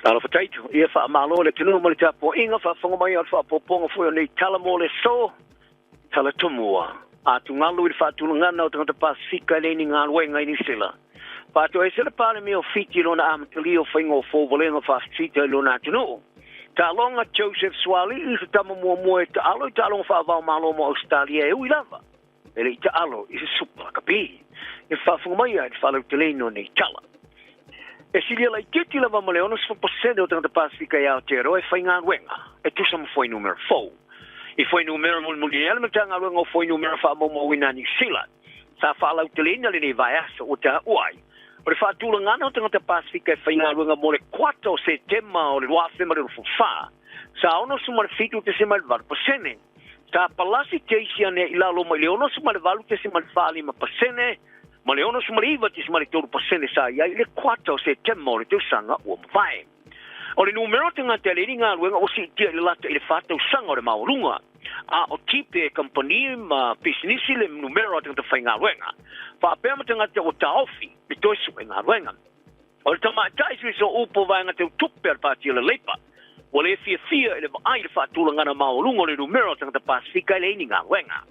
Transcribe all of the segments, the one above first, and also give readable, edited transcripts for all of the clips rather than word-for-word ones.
Ala fataitu ia fa malo le tunu mo le tapo inga fa fonga mai fa poponga fo nei tala mo le so tala tumua a tungalu i fa tulunga na o tanga Pasifika le ni ngal wenga ni sila pa to e sila pale mi o fiti lona am tulio fingo fo volenga fa street lona tunu ta longa Joseph Swali i se tamo mo ta alo ta longa fa va malo mo Australia e u lava ele ta alo i se super kapi e fa fonga mai ai fa lo teleno nei tala. E silia lai titi lava male ono se posede o tanga Pasifika ia tero e fai ngā wenga e tu sam foi numero 4 e foi numero mundial me tanga wenga foi numero fa mo wina ni sila sa fa la utelina le vai aso o ta uai o le fa tula ngana o tanga Pasifika e fai ngā wenga mo le 4 setema o le wa fema le fa sa ono suma le fitu te sema le pasene sa palasi teisia ne ilalo mai le ono suma le valu te sema le fa 5%. Ma le ono sumariva ti sumari tolu pasene sa ia le 4 setembro le teu sanga o vai. O le numero tenga te le ringa luenga o si tia le lata ile fata o sanga o le maurunga. A o tipe company ma business le numero tenga te whainga luenga. Fa apea ma tenga te o taofi le toi suenga luenga. O le tama taisi so upo vai nga te utupe al pati le leipa. O le fia ile ai le fatula ngana maurunga o le numero tenga te Pasifika le ininga luenga.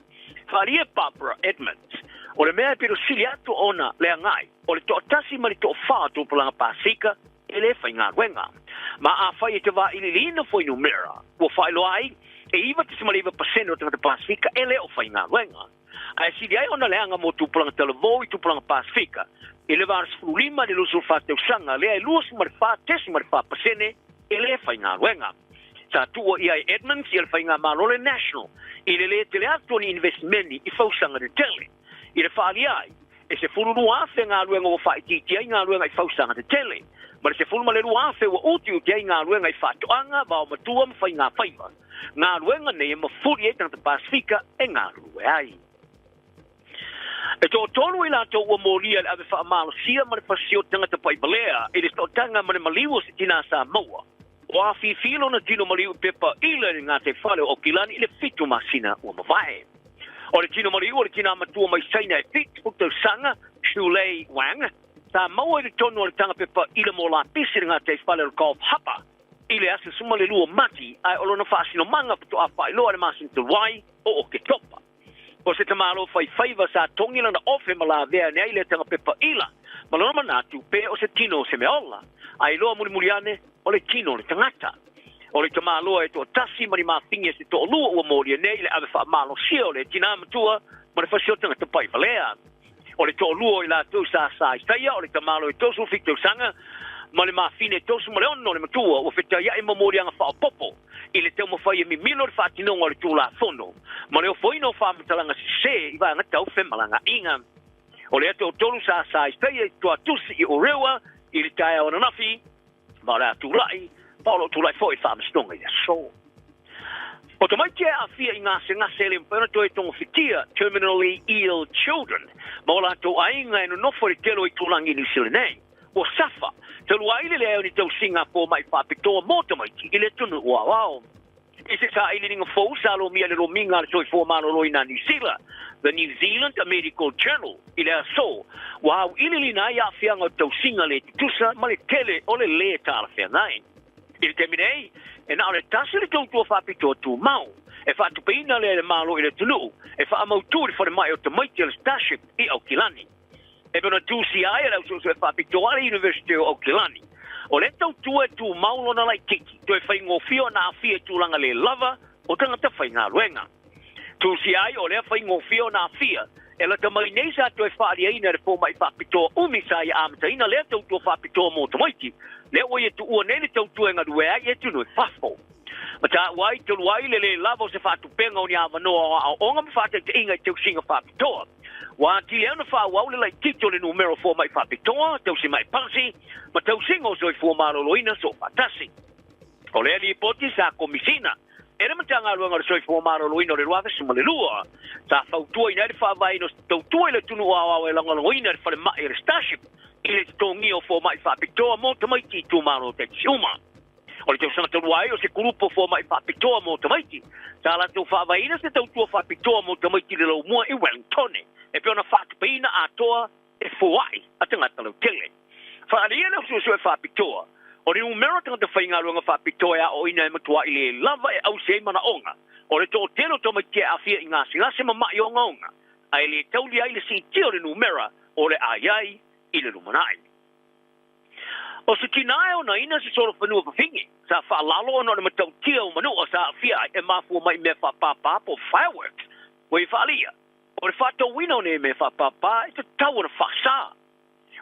Faria Barbara Edmonds. O le mea pero siliato ona le ngai. O le tasi ma le to fa to planga Pasifika e le fai ngā wenga. Ma a fai e te wā ili lina foi numera. O fai lo ai e iwa te sima leiva paseno o tangata Pasifika e le o fai ngā wenga. A e sili ai ona le anga mo tu planga televo i tu planga Pasifika. E le vāras fulima le lusul fa teu sanga le ai luas ma le fa tesi ma le fa pasene e le fai ngā wenga. Sa tua i ai Edmonds i le fai ngā malole national. I le te le atu ni investmenti i fausanga de tele. I le whaali ai, e se fulu ruafe ngā ruenga o whai titi ai ngā ruenga i whausanga te tele. Ma se fulu male ruafe o uti uti ai ngā ruenga i whatoanga vau matua mwhai ngā whaiva. Ngā ruenga ne e mawhuri e tangata Pasifika e ngā rue ai. E tō tonu i lātou ua mōria le ave whaamalo sia ma le pasio tangata Paibalea e le tōtanga ma le maliwo se tina Samoa. O a filo na tino maliwo pepa ila ni ngā te whale o Kilani i le fitu masina ua mawhae. O le tino mari o le tina matua mai saina e fit o tau sanga Seiuli Umalau ta maua i le tonu o le tanga pepa ila mo la pisi ngā te whale o golf hapa i le asa suma le lua mati ai o lona whaasino manga puto a whai loa le masin te wai o ke topa o se tamalo whai whaiva sa tongi lana ofe ma la vea nei le tanga pepa ila ma lona manatu pe o se tino se meola ai loa muri ane o le tino le tangata. O le tamaloa e to tasi mari mafingi se to lua ua moria nei le ave whaamalo sia o le tina matua ma le whasiotanga te Paibalea. O le to lua i la tau sa i staia o le tamalo e tosu fik tau sanga ma le mafine tosu ma le ono le matua o whita ia e mamoria nga whaapopo i le tau mawhai e mi milo le whaatinonga o le tūla fono ma le o whaino whaamatalanga si se i vai ngatau whemalanga inga. O le ato tolu sa i staia i toa tusi i o rewa i le taia o nanafi ma le atulai Paulo tu lai foi fa mstonga ia so. O te mai te a fia i ngase le mpana to e tongo fitia terminally ill children. Ma o la to ainga e no fori telo i tulangi ni sile nei. O safa, te lua ile leo ni tau Singapore mai whapitoa mota mai ti ile tunu ua wao. I se sa ile ninga fau sa lo mia le lo minga le soi formano lo ina New Zealand. The New Zealand Medical Journal ile a so. Wow, ile li na ia fia ngau tau singa le tusa ma le tele o le le tala fia ngai. I te minei, e nā le tasi le tautua whapitoa tū mau, e whaatupeina le malo i le tunu, e whaamauturi whare mai o te maiti al Starship i Aukilani. E pena tūsi ai e lau so e whapitoa le University o Aukilani. O le tautua e tū mau lona lai tiki, to e whaingo fio na fia tūlanga le lava o tangata whainga luenga. Tūsi ai o le whaingo fio na fia, e la tamai nei sa to e whaari aina re fōma i whapitoa umisa i amataina le tautua whapitoa mō te maiti, le o ye tu o nele tau tu nga due ai e tu no fafo mata wai tu wai le lavo se fa tu penga o ni ava no o nga fa te inga tu singa fa to wa ti le na fa wa le like tito le numero 4 mai fa to tu si mai pansi mata tu singa so fo malo loina so fatasi o le li poti sa komisina era mata nga lo nga so fo malo loina le wa se mo le lua sa fa tu ina fa vai no tu le tu no wa la nga loina fa le mai Starship ile tongi o fo mai whapitoa mo te maiti tu maro te siuma. O le tau sanga te ruai o se kurupo fo mai whapitoa mo te maiti. Sa la tau whawaina se tau tua whapitoa mo te maiti le lau mua i Wellingtone. E peona whatupeina a toa e fuai a te ngata lau tele. Whaalia le usu e whapitoa. O le numero tanga whainga runga whapitoa o ina e matua i le lava e au se mana onga. O le tō telo tō mai kia awhia i ngā singa se mamai o ngaunga. Ai le tauli ai le si tio le numera o le aiai i le lumanai. O se tinae o na ina se soro whanua pawhingi. Sa whaalalo no le matau tia o manua sa awhia e mafua mai me whapapa po fireworks. O i whaalia. O le whato wino ne me whapapa e te tau na whasa.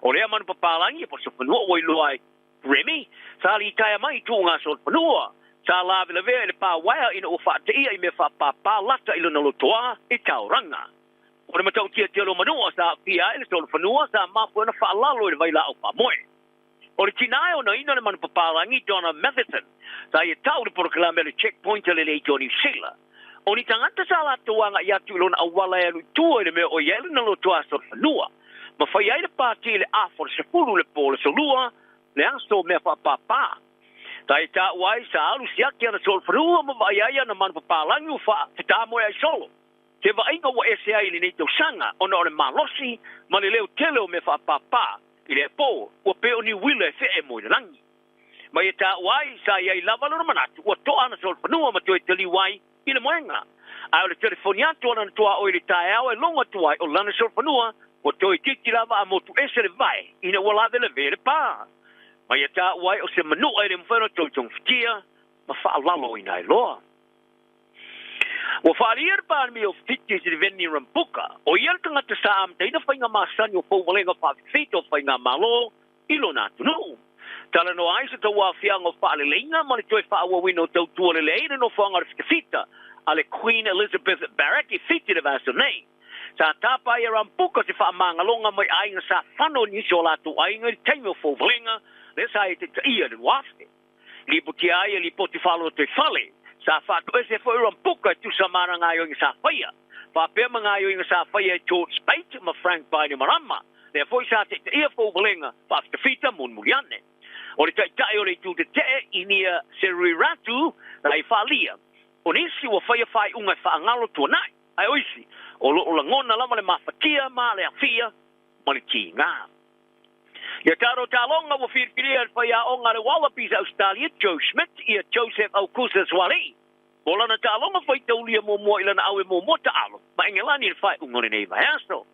O le amanu papalangi po se whanua o i loai Remy, sa li taia mai tu ngā sot panua. Sa la vila vea le pā waia ina o whaate ia i me whapapa lata ilo na lotoa i tauranga. O le matau tia tia lo manua sa pia ele tolu whanua sa mafua na whaalalo i le vaila au whamoe. O le tinae o na ina le manu papalangi Donna Matheson. Sa i tau le proklame le checkpoint le le Johnny Sila. O ni tangata sa la tuanga i atu ilo na awala e lu tua i le mea o iele na lotoa sot whanua. Ma whai ai le pāti le afor se fulu le pōle so lua le aso me whapapa. Tai tā wai sa alu siaki ana sol frua ma vai ai na man papalangi fa te tā moe ai solo. Te vainga wa ese ai li nei tau sanga ona o le malosi ma le leo tele o me whapapa i le pō ua peo ni wile fe e moe langi. Ma e tā wai sa iai lava lora manatu ua toa ana sol frua ma toi tali wai i le moenga. Ai o le telefoniatu ana toa o i le tae au e longa tuai o lana sol frua ua toi titi lava a motu ese le vai ina ua lave le vele pā. Ma ia tā wai o se manua e le mwhena tau tong fitia, ma whaalalo i nai loa. Wa whaalier pān mi o fiti si veni rampuka, o iel tangata sa am teina whainga māsani o fōwalenga whawhito whainga malo, ilo nā tunu. Tala no aisa tau wafianga o whaaleleinga, ma le toi whaawa wino tau tua le leina no whangara whikawhita, a le Queen Elizabeth Barrett i fiti le vaso nei. Sa tāpa i rampuka si whaamangalonga mai ainga sa whano nisi o lātu ainga i teime o fōwalenga, le sa e te ia le wafe. Li puti ai li poti whalo te whale. Sa whato e se whai rampuka tu sa mara ngā ioinga sa whaia. Whapea ma ngā ioinga sa whaia George Spate ma Frank Baini Marama. Le whai sa te ia whauwalenga whafta whita mun muliane. O le tai o le tu te te i nia Seiuli Ratu la i whalia. O nisi wa whaia whai unga whaangalo tuanai. Ai oisi. O lo la ngona lama le mawhatia ma le awhia ma le ki ngā. Ia taro talonga wa whirpiria whai a onga le Wallabies Australia, Joe Schmidt, ia Joseph Aukusa Swali. O lana talonga whai taulia mō mua ilana au e mō mua taalo, ma ingelani le whai ungore nei vai aso.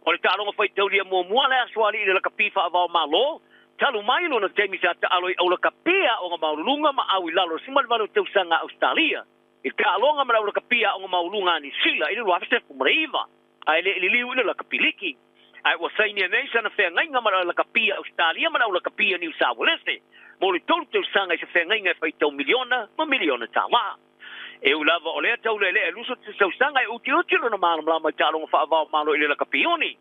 O le talonga whai taulia mō mua le aswali i le kapifa avao malo, talu mai lona teimi sa taalo i au le kapia o ngā maulunga ma au i lalo simalvalo tausanga Australia. I talonga ma au le kapia o ngā maulunga ni sila, i le ruafesefu mreiva, ai le liu i le kapiliki. Ai wa saini nei sana fe ngai ngama la kapia Australia ma la kapia New South Wales. Mo le tolu sanga se fe ngai fa tau miliona tala. E u lava ole tau le luso se sanga e uti no malam la ma talo fa va malo ile la kapioni.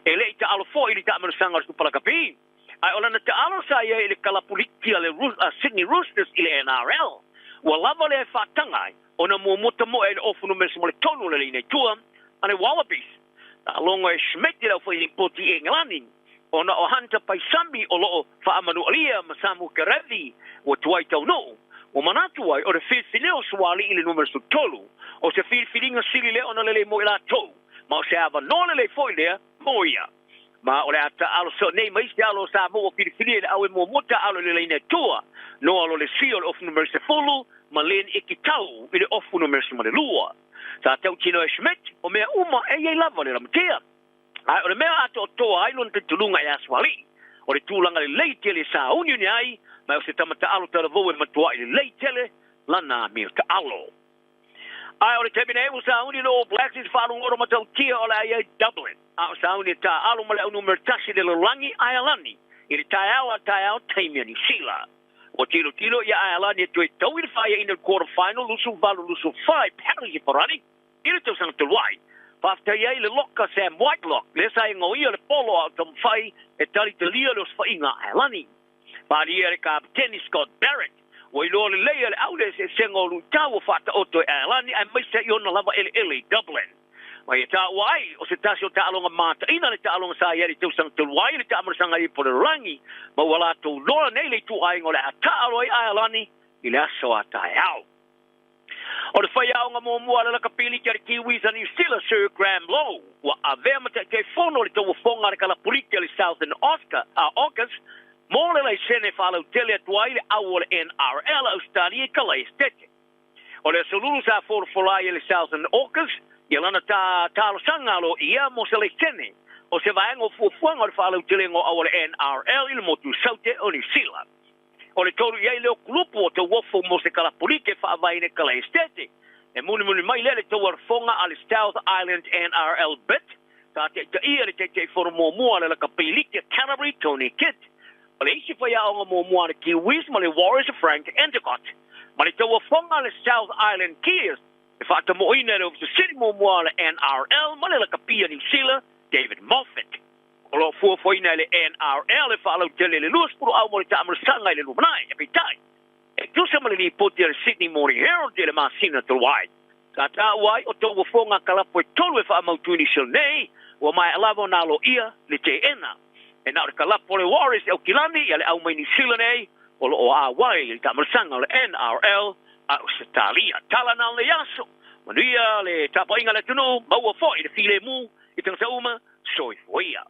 E le ta alo fo ile ta ma sanga su pala kapi. Ai ola na ta alo sa ia ile kala politia le Sydney Roosters ile NRL. Wa lava le fa tangai ona mo mota mo e ofu no mesmo le tonu le ine tua ane Wallabies. Alonga e Schmidt au foi poti e ngalani. Ona o hanta pai sambi o loo whaamanu alia ma samu kerevi o tuai tau no. O manatu ai o re whiwhileo suali i le numero su tolu. O se whiwhilinga sili le ona lele mo i la tau. Ma o se ava no lele foi lea mo ia. Ma o le ata alo so nei maiste alo sa mo o whiwhili le au e mo mota alo lele ina tua. No alo le si o le ofu numero se fulu ma len iki tau i le ofu numero se male lua. Sa tau tino e Schmidt, o mea uma e iei lava le ramtea. Ai, o le mea ato o toa ailon te tulunga e aswali. O le tūlanga le leitele sa unioni ai, mai o se tamata alo tala vau e matua i le leitele, lana mea ta alo. Ai, o le temine e sa unioni o Blacks is whalu ngoro matau tia o le ai Dublin. A o sa unioni ta alo ma le au numero tasi le langi ai alani. I le tai au taimia ni sila. O tilo ia Ireland e tue tau i whaia in the quarter final, lusu valu lusu whai, penalty parani. Ina tau sang te wai. Whaftai ai le loka Sam Whitelock, le sa ingo ia le polo au tam whai, e tali te lia los whainga Ireland. Pari ia le kapteni Scott Barrett, o i loa le leia le aule se sengo lu tau whata oto e Ireland, ai maisa i ona lava ele Dublin. Mai e tā wai, o se tasi o tā alonga māta, ina le tā alonga sa iari tau sang te wai, le tā amarasanga i pole rangi, ma wala tau loa nei le tu ai ngole a tā aloi ai alani, i le aso a tā au. O le whai au ngā mua le kapili ki ari Kiwis ani sila Sir Graham Lowe, wa a vea mata ke fono le tau wfonga le kala politi le Southern August, Mole lai sene falo tele tuai awol NRL Australia kala estete. Ole solulu sa for folai le Southern Orcas, yelana ta talo sangalo ia mo se le sene. O se vaengo fufuanga falo tele ngo awol NRL il motu saute o New Zealand. Ole tolu ia leo klupo te wofo mo se kala polike fa vaine kala estete. E muni mai lele te warfonga al South Island NRL bit. Ta te ia te for mo le ka pelike Canterbury Tony Kidd. Ole isi fa ya o mo le Kiwis mo le Warriors Frank Endicott. Ma le te warfonga le South Island Kiers. E fa te mo ina le the city mo le NRL mo le ka pia New Zealand David Moffat. Olo fo ina le NRL e fa lo tele le lus pro au mo le tamar sanga le lumanai e pitai. E tu se mo le poti le Sydney Morning Herald le masina to wai. Kata wai o to fonga kala po tolu e fa mautuni sil nei o mai alavo na lo ia le te ena. E na kala po le Warriors el kilani ya le au mai New Zealand ei o lo a wai le tamar sanga le NRL a Australia tala na le yaso. Manuia le tapa inga le tunu maua fo i le file mu i tanga sa uma soi foia.